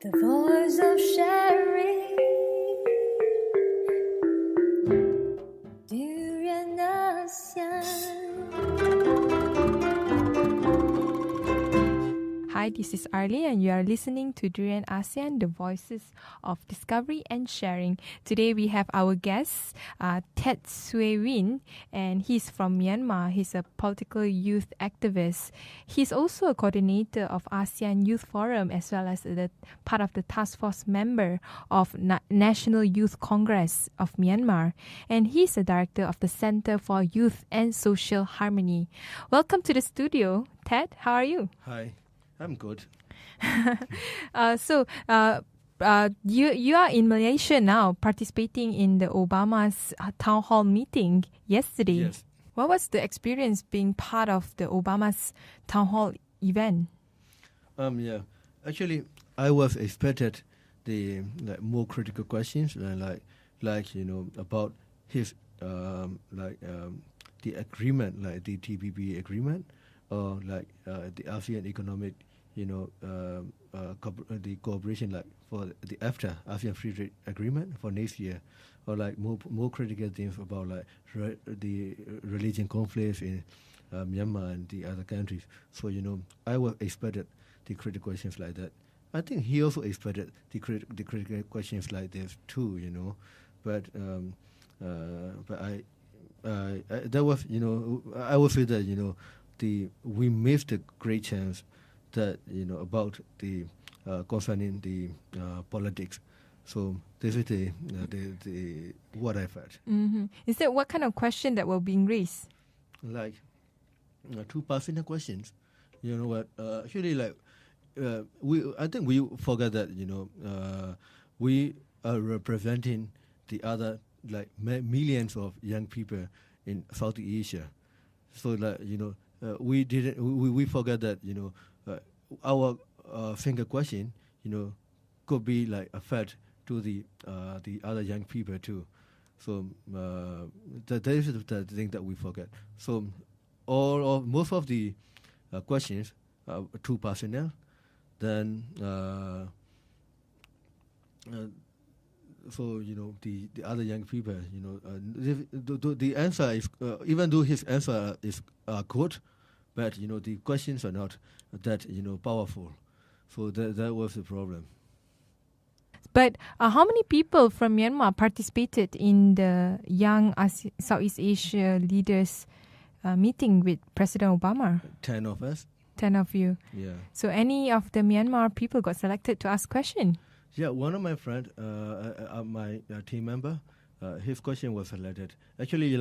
The voice of sharing during ASEAN. Hi, this is Arlene and you are listening to Durian ASEAN, the voices of discovery and sharing. Today we have our guest, Thet Win, and he's from Myanmar. He's a political youth activist. He's also a coordinator of ASEAN Youth Forum as well as the part of the Taskforce member of National Youth Congress of Myanmar. And he's the director of the Center for Youth and Social Harmony. Welcome to the studio, Thet. How are you? Hi. I'm good. You are in Malaysia now, participating in the Obama's town hall meeting yesterday. Yes. What was the experience being part of the Obama's town hall event? Actually, I was expected the more critical questions about his the agreement, like the TPP agreement, or the ASEAN economic, the cooperation, like for the AFTA, ASEAN Free Trade Agreement for next year, or like more critical things about the religion conflicts in Myanmar and the other countries. So I was expected the critical questions like that. I think he also expected the critical questions like this too. But I that was I would say that we missed a great chance that about the concerning the politics. So this is the what I've heard. Mm-hmm. Is that what kind of question that were being raised? Like two personal questions. You know what? Actually, I think we forgot that we are representing the other millions of young people in Southeast Asia. So we forgot that our single question could be affect to the other young people too. So that is the thing that we forget. So most of the questions are too personal. Then the other young people the answer is even though his answer is good, but the questions are not that powerful. So that was the problem. But how many people from Myanmar participated in the Young Southeast Asia Leaders meeting with President Obama? 10 of us. 10 of you. Yeah. So any of the Myanmar people got selected to ask question? Yeah, one of my friends, my team member, his question was selected. Actually,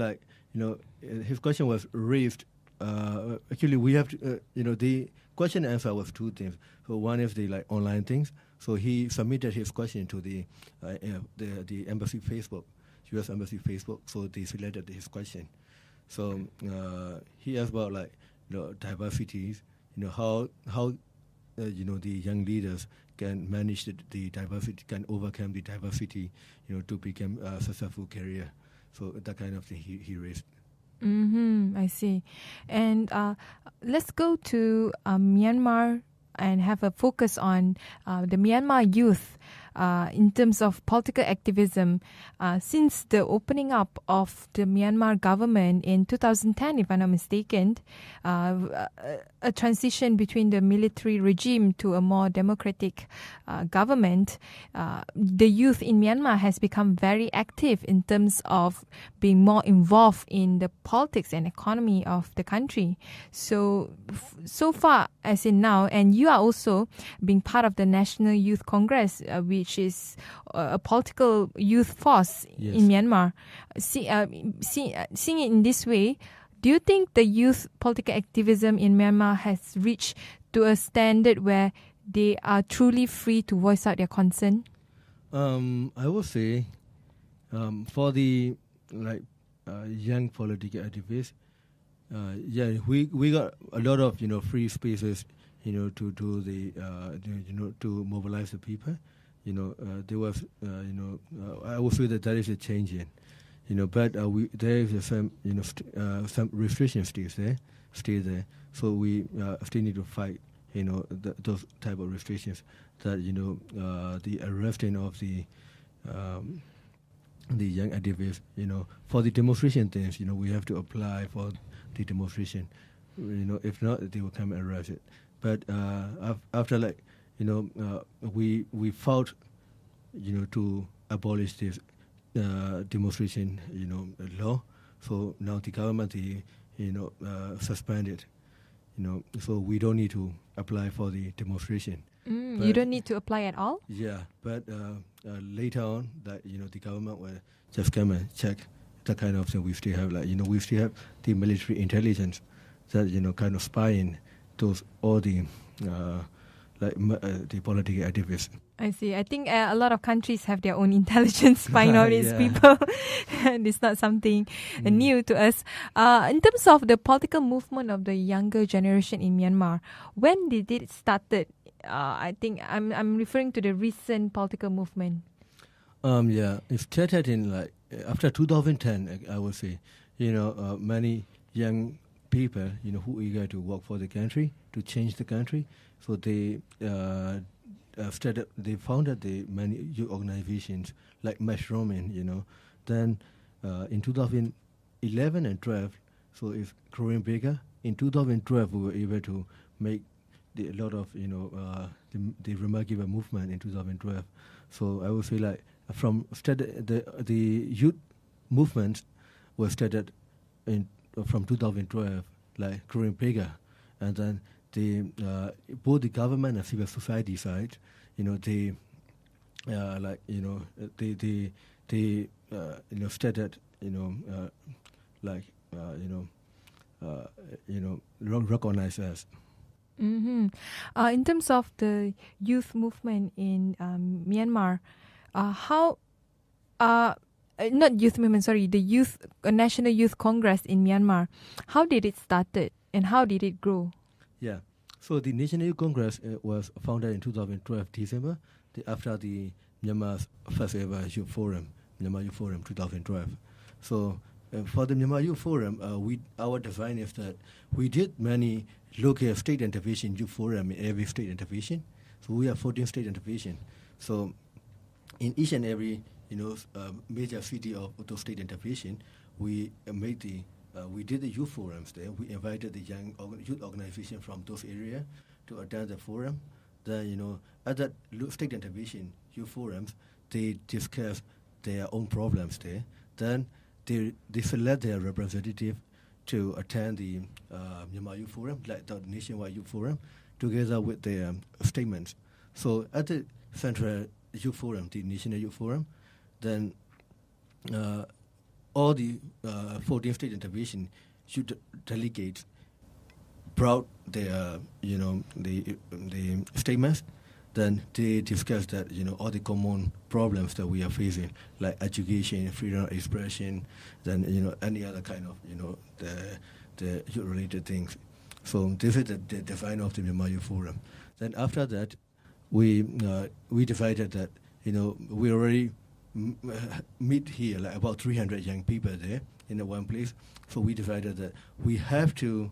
his question was raised. Actually, we have to, the question and answer was two things. So one is the online things. So he submitted his question to the embassy Facebook, U.S. Embassy Facebook. So they selected his question. So he asked about diversities. How the young leaders can manage the diversity, can overcome the diversity, to become a successful career. So that kind of thing he raised. Mm-hmm, I see. And let's go to Myanmar and have a focus on the Myanmar youth in terms of political activism. Since the opening up of the Myanmar government in 2010, if I'm not mistaken, a transition between the military regime to a more democratic government, the youth in Myanmar has become very active in terms of being more involved in the politics and economy of the country. So far as in now, and you are also being part of the National Youth Congress, which is a political youth force in Myanmar. Seeing it in this way, do you think the youth political activism in Myanmar has reached to a standard where they are truly free to voice out their concern? I would say for the young political activists, we got a lot of free spaces to do the to mobilize the people. There was I would say that is a change in. But there is some restrictions still there. So we still need to fight, those type of restrictions, that the arresting of the young activists, for the demonstration things, we have to apply for the demonstration. If not, they will come and arrest it. But after we fought, to abolish this demonstration, law. So now the government, suspended. So we don't need to apply for the demonstration. You don't need to apply at all? Yeah, but later on, that the government will just come and check the kind of thing. We still have we still have the military intelligence that kind of spying all the the political activists. I see. I think a lot of countries have their own intelligence spying on its people. And it's not something new to us. In terms of the political movement of the younger generation in Myanmar, when did it started? I think I'm referring to the recent political movement. It started in after 2010, I would say. Many young people, who are eager to work for the country, to change the country. So they they founded the many youth organizations like Mushrooming, Then in 2011 and 12, so it's growing bigger. In 2012, we were able to make a lot of, the remarkable movement in 2012. So I would say from the youth movement was started from 2012, growing bigger, and then both the government and civil society side, they started, recognize us. Mm-hmm. In terms of the youth movement in Myanmar, not youth movement, sorry, the National Youth Congress in Myanmar, how did it started and how did it grow? Yeah, so the National Youth Congress was founded in 2012 December, after the Myanmar's first ever Youth Forum, Myanmar Youth Forum 2012. So for the Myanmar Youth Forum, our design is that we did many local state and division youth forum in every state and division. So we have 14 state and division. So in each and every major city of those state and division, we did the youth forums there. We invited the young youth organization from those areas to attend the forum. Then, at that state and division youth forums, they discuss their own problems there. Then they select their representative to attend the Myanmar Youth Forum, like the Nationwide Youth Forum, together with their statements. So at the Central Youth Forum, the National Youth Forum, then all the 14 state and division youth delegates brought their, the statements. Then they discussed that, all the common problems that we are facing, like education, freedom of expression, then, any other kind of, the youth-related things. So this is the design of the Myanmar Youth Forum. Then after that, we decided that, we already meet here, like about 300 young people there in one place. So we decided that we have to,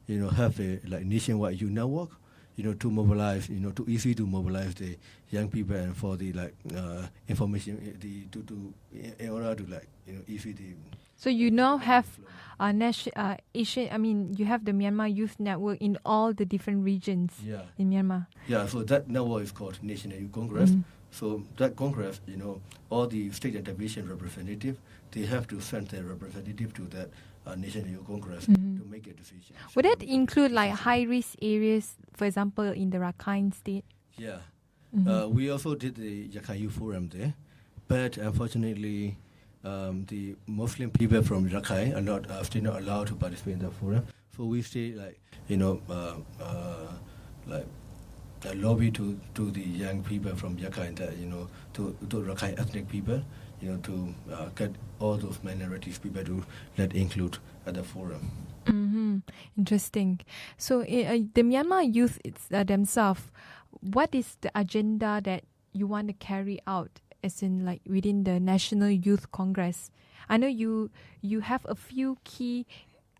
have a nationwide youth network, to mobilize, too easy to mobilize the young people and for the information, in order to easy the. So you now have Asian. You have the Myanmar Youth Network in all the different regions in Myanmar. Yeah, so that network is called National Youth Congress. Mm-hmm. So that Congress, all the state and division representative, they have to send their representative to that National Youth Congress to make a decision. Would that include high-risk areas, for example, in the Rakhine state? Yeah. We also did the Rakhine Youth Forum there, but unfortunately, the Muslim people from Rakhine are still not allowed to participate in the forum. So we stay lobby to the young people from Rakhine, that to Rakhine ethnic people, to get all those minorities people to let include at the forum. Mm-hmm. Interesting. So the Myanmar youth themselves, what is the agenda that you want to carry out, as in within the National Youth Congress? I know you have a few key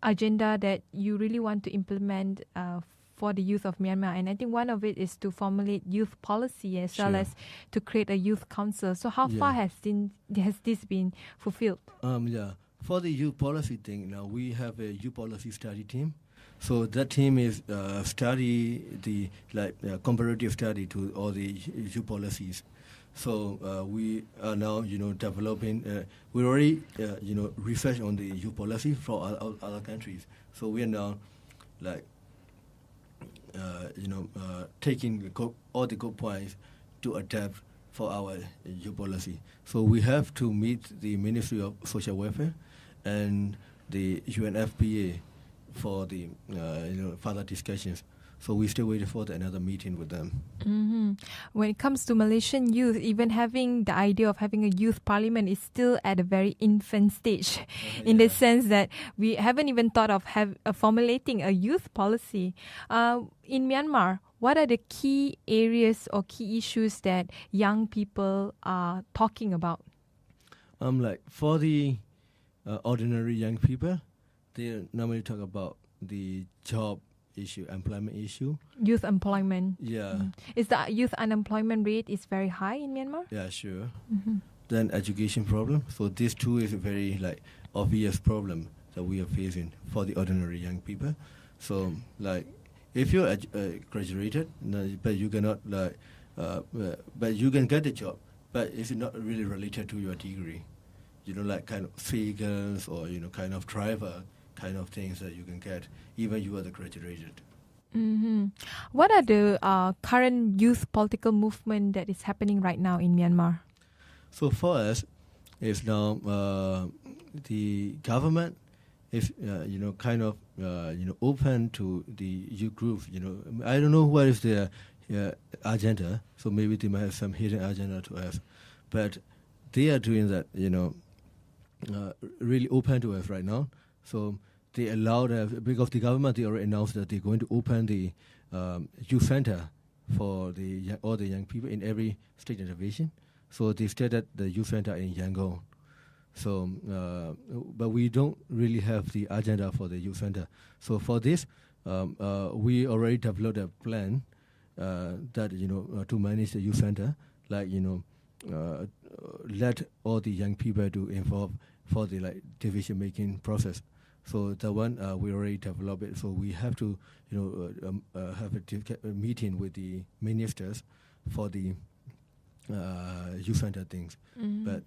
agenda that you really want to implement for the youth of Myanmar, and I think one of it is to formulate youth policy as well as to create a youth council. So how far has this been fulfilled? For the youth policy thing, now we have a youth policy study team. So that team is study the comparative study to all the youth policies. So we are now, developing. We already, research on the youth policy for other countries. So we are now, taking all the good points to adapt for our youth policy. So we have to meet the Ministry of Social Welfare and the UNFPA for the further discussions. So we're still waiting for another meeting with them. Mm-hmm. When it comes to Malaysian youth, even having the idea of having a youth parliament is still at a very infant stage, in the sense that we haven't even thought of formulating a youth policy. In Myanmar, what are the key areas or key issues that young people are talking about? For the ordinary young people, they normally talk about the job issue, employment issue. Youth employment. Yeah. Mm. Is the youth unemployment rate is very high in Myanmar? Yeah, sure. Mm-hmm. Then education problem. So this too is a very obvious problem that we are facing for the ordinary young people. So if you're graduated, but you cannot but you can get a job, but it's not really related to your degree. Kind of figures or kind of driver kind of things that you can get, even you are the graduated. Mm-hmm. What are the current youth political movement that is happening right now in Myanmar? So for us, it's now the government is open to the youth groups. I don't know what is their agenda. So maybe they might have some hidden agenda to us, but they are doing that. Really open to us right now. So they allowed us, because the government, they already announced that they're going to open the youth center for all the young people in every state and division. So they started the youth center in Yangon. So, but we don't really have the agenda for the youth center. So for this, we already developed a plan that to manage the youth center, let all the young people to involve for the decision making process. So the one we already developed it. So we have to have a meeting with the ministers for the youth center things. Mm-hmm. But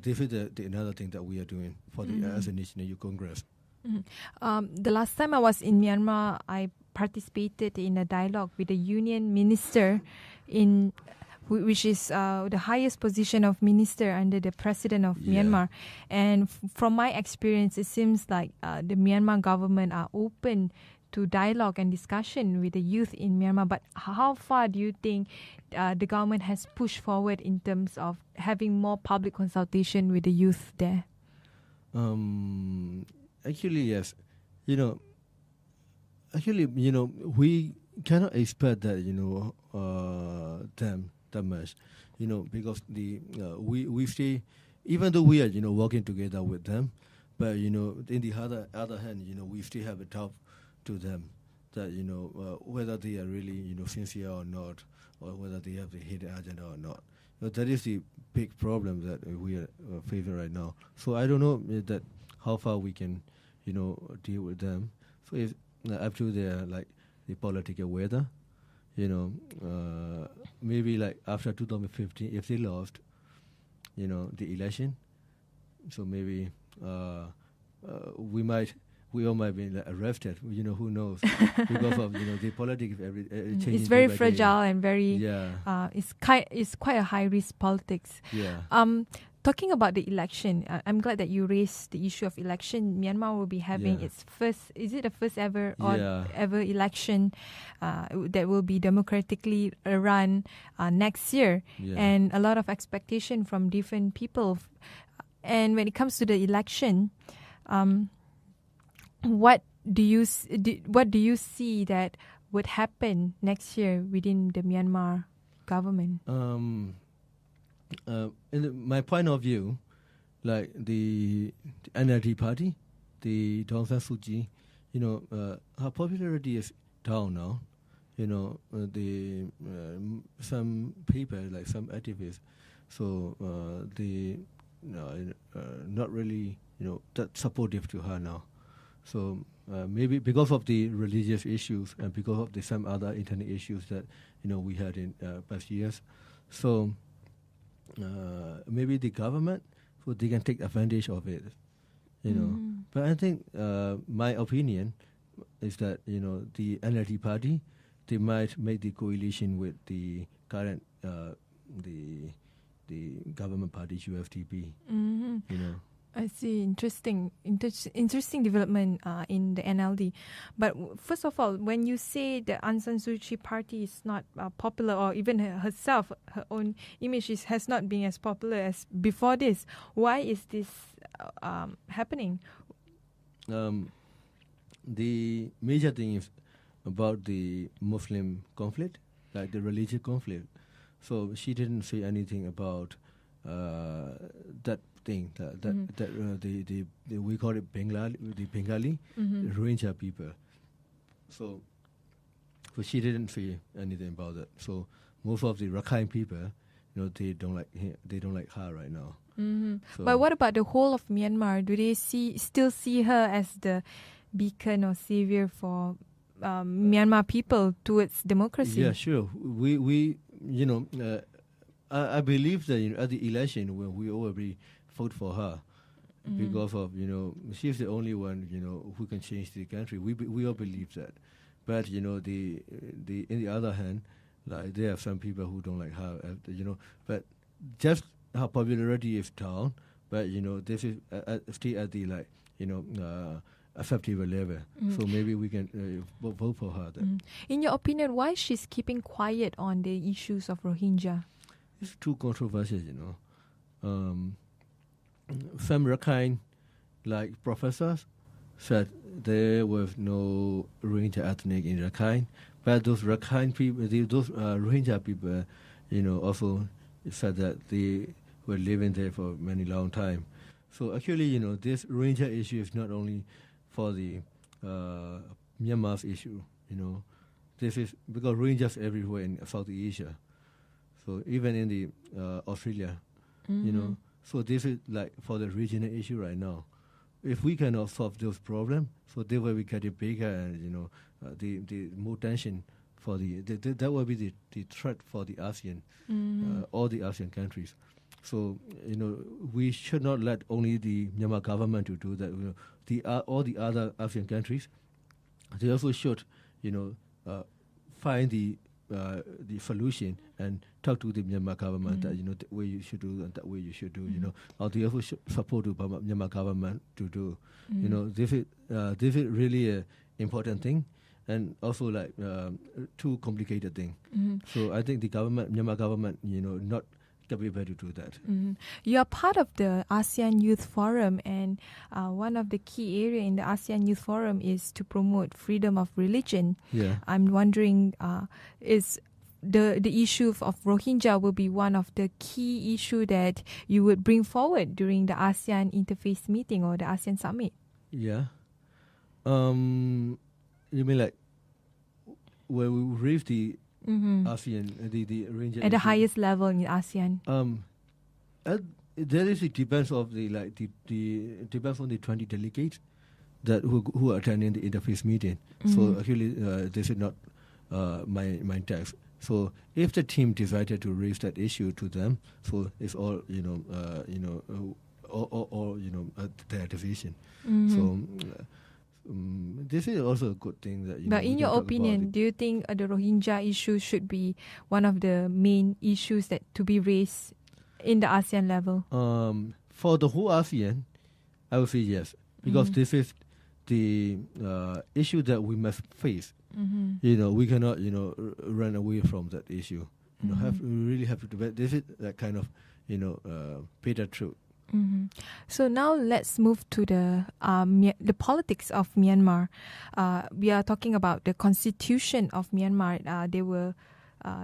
this is another thing that we are doing for the as a National Youth Congress. Mm-hmm. The last time I was in Myanmar, I participated in a dialogue with the union minister which is the highest position of minister under the president of Myanmar. And from my experience, it seems like the Myanmar government are open to dialogue and discussion with the youth in Myanmar. But how far do you think the government has pushed forward in terms of having more public consultation with the youth there? Actually, yes. We cannot expect that, them that much, because we stay, even though we are, working together with them, but, in the other hand, we still have a talk to them that, whether they are really, sincere or not, or whether they have the hidden agenda or not. That is the big problem that we are facing right now. So I don't know that how far we can, deal with them. So it's up to their, the political weather. Maybe after 2015, if they lost, the election, so maybe we all might be arrested. Who knows? Because of the politics, changing. It's very fragile and very. It's quite a high risk politics. Yeah. Talking about the election, I'm glad that you raised the issue of election. Myanmar will be having its first, is it the first ever ever election that will be democratically run next year? And a lot of expectation from different people. And when it comes to the election, what do you see that would happen next year within the Myanmar government? In my point of view, the NLD party, the Daw Aung San Suu Kyi, her popularity is down now. Some people, like some activists, so they not really that supportive to her now. So maybe because of the religious issues and because of some other internal issues that we had in past years. So maybe the government, so they can take advantage of it. But I think my opinion is that the NLD party, they might make the coalition with the current the government party UFDP. I see. Interesting development in the NLD. But first of all, when you say the Aung San Suu Kyi party is not popular, or even herself, her own image has not been as popular as before this, why is this happening? The major thing is about the Muslim conflict, like the religious conflict. So she didn't say anything about that thing that we call it Bengali, the Bengali Rohingya people. So she didn't say anything about that. So most of the Rakhine people, they don't like her right now. So but what about the whole of Myanmar? Do they still see her as the beacon or savior for Myanmar people towards democracy? Yeah, sure. We I believe that at the election when we already vote for her because of she's the only one who can change the country. We all believe that, but the in the other hand, like there are some people who don't like her. But just her popularity is down. But this is still at the acceptable level. So maybe we can vote for her then. In your opinion, why she's keeping quiet on the issues of Rohingya? It's too controversial, Some Rakhine, professors, said there was no Rohingya ethnic in Rakhine, but those Rakhine people, those Rohingya people, also said that they were living there for many long time. So actually, this Rohingya issue is not only for the Myanmar's issue, This is because Rohingyas everywhere in Southeast Asia. So even in the Australia, so this is for the regional issue right now. If we cannot solve those problems, so they will be getting bigger, and the more tension for that will be the threat for the ASEAN, all the ASEAN countries. So we should not let only the Myanmar government to do that. All the other ASEAN countries, they also should find the solution and talk to the Myanmar government that that way you should do and that way you should do. Or they also should support the Myanmar government to do. This is really an important thing, and also too complicated thing. So I think the Myanmar government, not capable to do that. You are part of the ASEAN Youth Forum, and one of the key areas in the ASEAN Youth Forum is to promote freedom of religion. Yeah. I'm wondering, is the issue of Rohingya will be one of the key issue that you would bring forward during the ASEAN Interfaith Meeting or the ASEAN Summit? Yeah. You mean when we raise the ASEAN, the Rohingya at the issue? highest level in ASEAN? There is a depends of depends on the 20 delegates that who are attending the interfaith meeting. So actually, this is not my task. So if the team decided to raise that issue to them, so it's all their decision. So. This is also a good thing that. But in your opinion, do you think the Rohingya issue should be one of the main issues that to be raised in the ASEAN level? For the whole ASEAN, I would say yes, because this is the issue that we must face. We cannot run away from that issue. We really have to debate. This is that kind of bitter truth. So now let's move to the politics of Myanmar. We are talking about the constitution of Myanmar. There were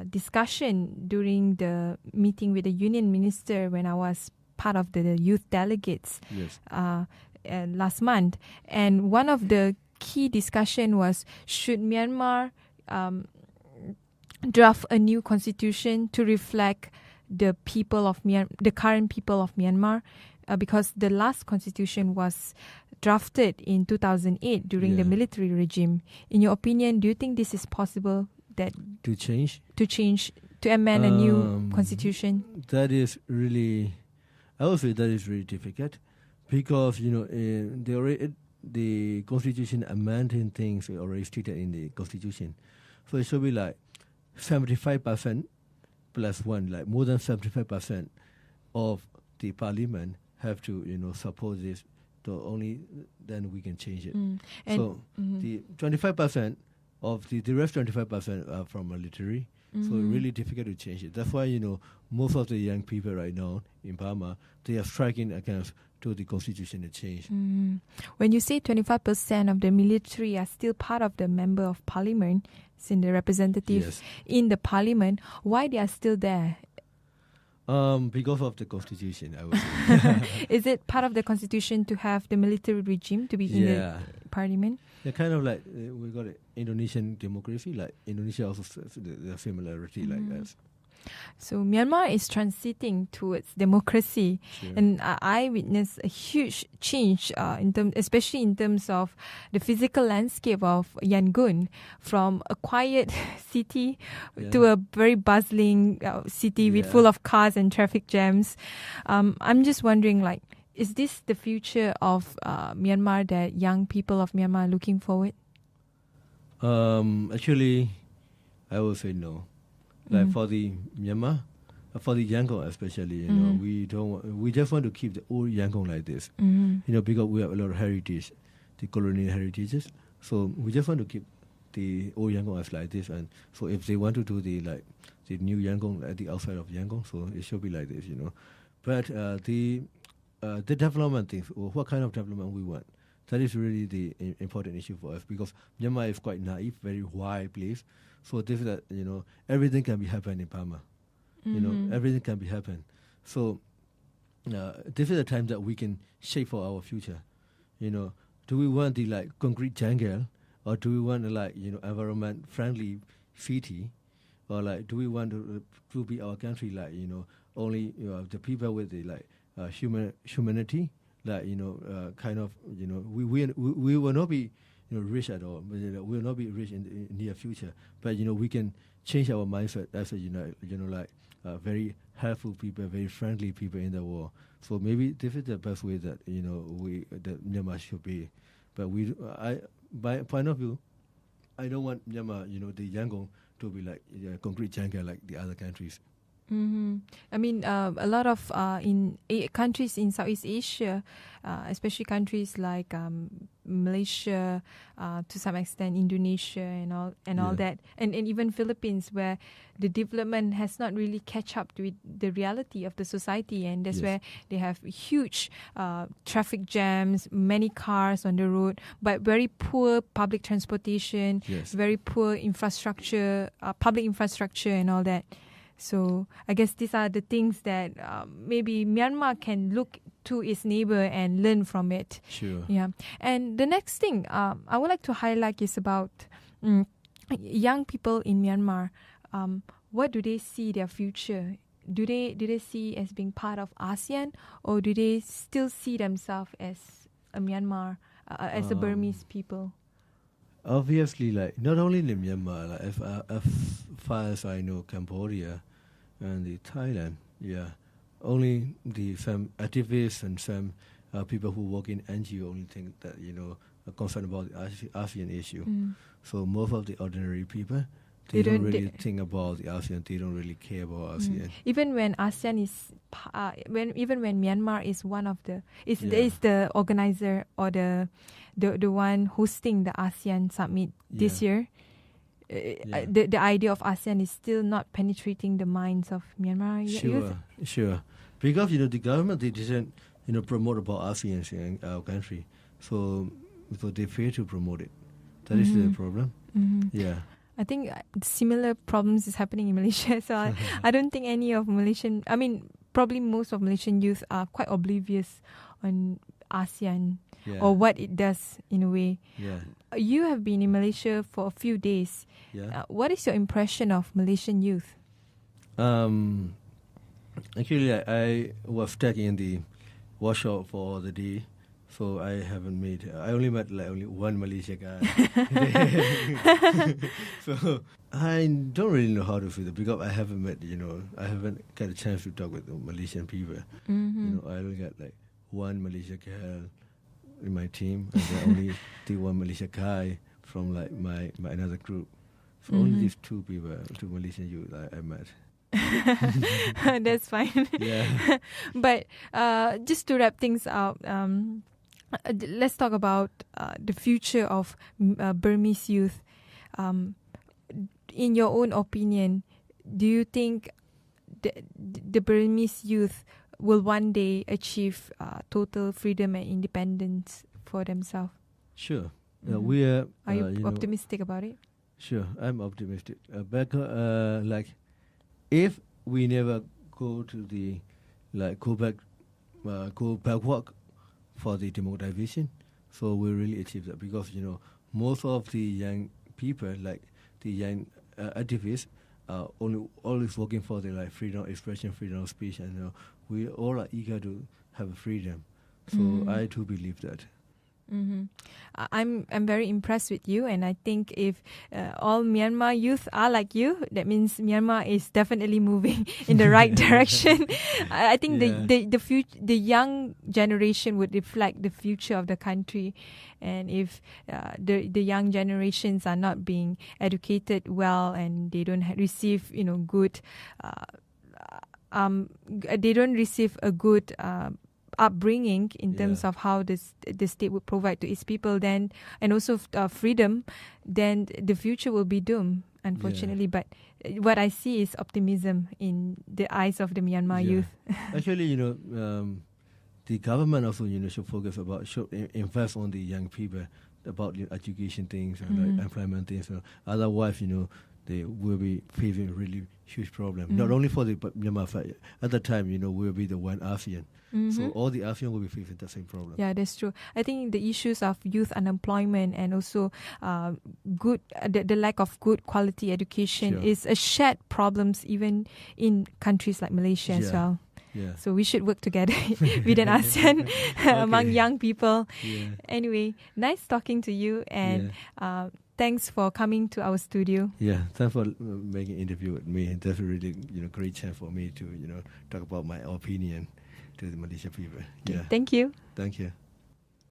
discussion during the meeting with the union minister when I was part of the youth delegates last month. And one of the key discussion was, should Myanmar draft a new constitution to reflect the people of the current people of Myanmar, because the last constitution was drafted in 2008 during the military regime. In your opinion, do you think this is possible, that to amend a new constitution? That is really, I would say that is really difficult, because the constitution amending things are already stated in the constitution, so it should be like 75% plus one, like more than 75% of the parliament have to support this. So only then we can change it. So the 25% of the rest 25% are from military. So really difficult to change it. That's why most of the young people right now in Burma, they are striking against to the constitution to change. When you say 25% of the military are still part of the member of parliament, in the representatives in the parliament, why they are still there? Because of the constitution, I would say. Is it part of the constitution to have the military regime to be in the parliament? Yeah, kind of like we got an Indonesian democracy, like Indonesia also the similarity like that. So Myanmar is transiting towards democracy, and I witnessed a huge change especially in terms of the physical landscape of Yangon, from a quiet city to a very bustling city with full of cars and traffic jams. I'm just wondering, like, is this the future of Myanmar that young people of Myanmar are looking forward? Actually, I would say no. Like for the Myanmar, for the Yangon especially, we just want to keep the old Yangon like this, because we have a lot of heritage, the colonial heritages. So we just want to keep the old Yangon as like this. And so if they want to do the new Yangon at the outside of Yangon, so it should be like this, But the development things, or what kind of development we want, that is really the important issue for us, because Myanmar is quite naive, very wide place. So this is that everything can be happen in Burma, everything can be happen. So this is the time that we can shape for our future. Do we want the concrete jungle, or do we want environment friendly city, or do we want to be our country only the people with the humanity, kind of we will not be rich at all. We will not be rich in the near future. But we can change our mindset as a very helpful people, very friendly people in the world. So maybe this is the best way that that Myanmar should be. But by point of view, I don't want Myanmar, the Yangon, to be like a concrete jungle like the other countries. I mean, a lot of countries in Southeast Asia, especially countries like Malaysia, to some extent Indonesia and all that, and even Philippines, where the development has not really catch up with the reality of the society, and that's where they have huge traffic jams, many cars on the road, but very poor public transportation, very poor infrastructure, public infrastructure and all that. So I guess these are the things that maybe Myanmar can look to its neighbor and learn from it. Sure. Yeah. And the next thing I would like to highlight is about young people in Myanmar. What do they see their future? Do they see as being part of ASEAN, or do they still see themselves as a Myanmar, as a Burmese people? Obviously, not only in Myanmar, as far as I know, Cambodia and Thailand, only some activists and some people who work in NGO only think that are concerned about the ASEAN issue. So most of the ordinary people, they don't really think about the ASEAN. They don't really care about ASEAN. Even when ASEAN is, when Myanmar is one of the is the organizer or the one hosting the ASEAN summit this year. The idea of ASEAN is still not penetrating the minds of Myanmar. Sure. Because the government, they didn't promote about ASEAN in our country, so they fail to promote it. That is the problem. Yeah. I think similar problems is happening in Malaysia. So I don't think any of probably most of Malaysian youth are quite oblivious on ASEAN Yeah. or what it does in a way. Yeah. You have been in Malaysia for a few days. Yeah. What is your impression of Malaysian youth? Actually, I was stuck in the workshop for the day, so I haven't met. I only met only one Malaysian guy. So I don't really know how to feel because I haven't met. I haven't got a chance to talk with the Malaysian people. Mm-hmm. I only got one Malaysian girl in my team, and then only the one Malaysian guy from my another group. So only these two people, two Malaysian youth I met. That's fine. Yeah. But just to wrap things up, let's talk about the future of Burmese youth. In your own opinion, do you think the Burmese youth will one day achieve total freedom and independence for themselves? Sure. Mhm. We are. Are you optimistic about it? Sure, I'm optimistic. If we never go to the go backward for the democratization, so we really achieve that because most of the young people, like the young activists, are always working for the freedom of expression, freedom of speech, and we all are eager to have freedom. So I too believe that. Mm-hmm. I'm very impressed with you, and I think if all Myanmar youth are like you, that means Myanmar is definitely moving in the right direction. I think the young generation would reflect the future of the country, and if the young generations are not being educated well and they don't receive good, they don't receive a good upbringing in terms of how the state would provide to its people, then and also freedom, then the future will be doomed, unfortunately. But what I see is optimism in the eyes of the Myanmar youth. Actually, the government also should focus should invest on the young people about education things and employment things. Otherwise, they will be facing really huge problem. Not only for the Myanmar, at the time, we'll be the one ASEAN. So all the ASEAN will be facing the same problem. Yeah, that's true. I think the issues of youth unemployment and also the lack of good quality education is a shared problems even in countries like Malaysia as well. Yeah. So we should work together within ASEAN among young people. Yeah. Anyway, nice talking to you, and thanks for coming to our studio. Yeah, thanks for making an interview with me. That's a really great chance for me to talk about my opinion to the Malaysian people. Okay, thank you. Thank you.